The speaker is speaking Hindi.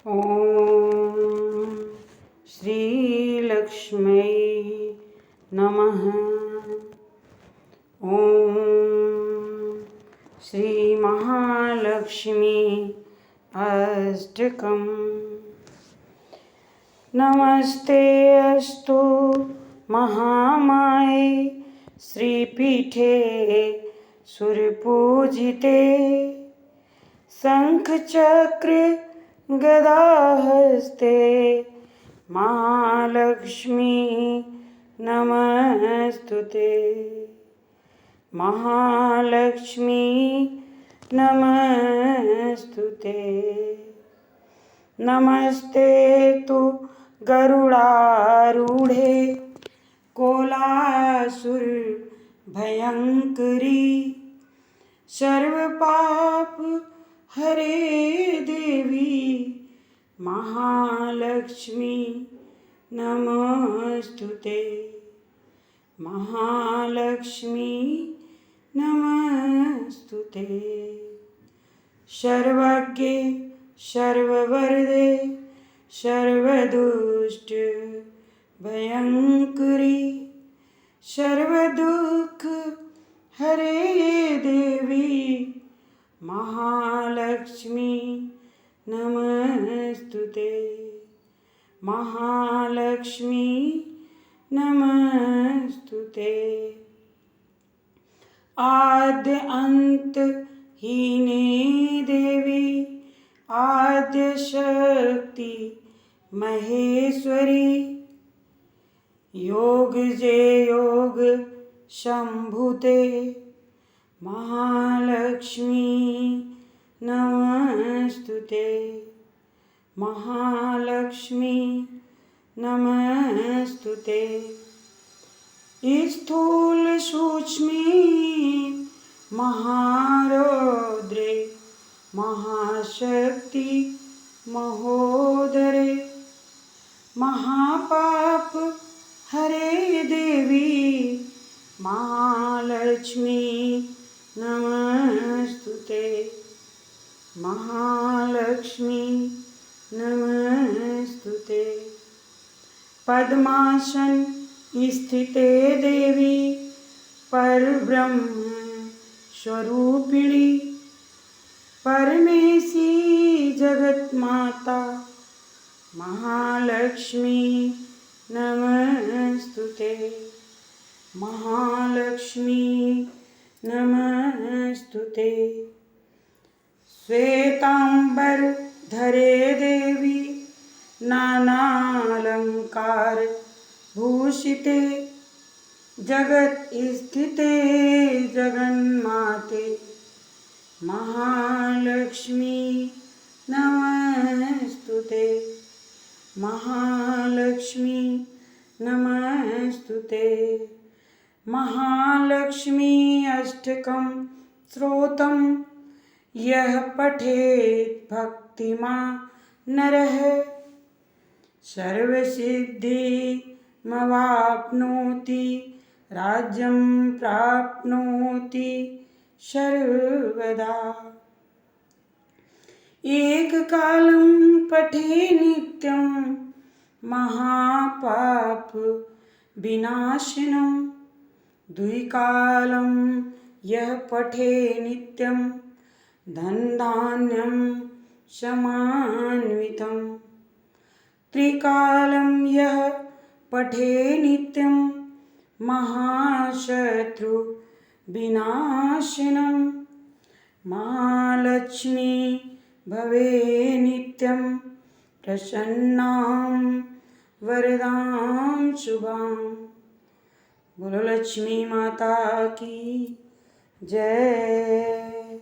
ॐ श्रीलक्ष्म्यै नमः। ॐ श्रीमहालक्ष्मी अष्टकम्। नमस्ते अस्तु महामाये श्रीपीठे सुरपूजिते शंखचक्र गदाहस्ते महालक्ष्मी नमस्तुते। महालक्ष्मी नमस्तुते। नमस्ते तु गरुडारूढे कोलासुर भयंकरी सर्वपाप हरे देवी महालक्ष्मी नमस्तुते। महालक्ष्मी नमस्तुते। सर्वज्ञे सर्ववरदे सर्वदुष्ट भयंकरी सर्वदुःख हरे देवी महालक्ष्मी नमस्तुते। महालक्ष्मी नमस्तुते। आद्य अंत हीने देवी आद्य शक्ति महेश्वरी योग जे योग शंभुते महालक्ष्मी नमस्तुते। महालक्ष्मी नमस्तुते। स्थूल सूक्ष्मी महारौद्रे महाशक्ति महोदरे महापाप हरे देवी महालक्ष्मी नमस्तुते। महालक्ष्मी नमस्तुते। पद्मासन स्थिते देवी परब्रह्म स्वरूपिणी परमेशी जगत माता महालक्ष्मी नमस्तुते। महालक्ष्मी नमस्तुते। श्वेतांबर धरे देवी नानालंकार भूषिते जगत स्थिते जगन्माते महालक्ष्मी नमस्तुते। महालक्ष्मी नमस्तुते। महालक्ष्मी अष्टकं स्तोत्रं यः पठेत् भक्तिमान् नरः सर्वसिद्धिमवाप्नोति राज्यं प्राप्नोति सर्वदा। एककालं पठे नित्यं महापाप विनाशिनं द्विकालं यः पठे नित्यं धनधान्यं समान्वितं त्रिकालं यः पठे नित्यं महाशत्रु विनाशिनं महालक्ष्मी भवे नित्यं प्रसन्नां वरदां शुभां। बोलो लक्ष्मी माता की जय।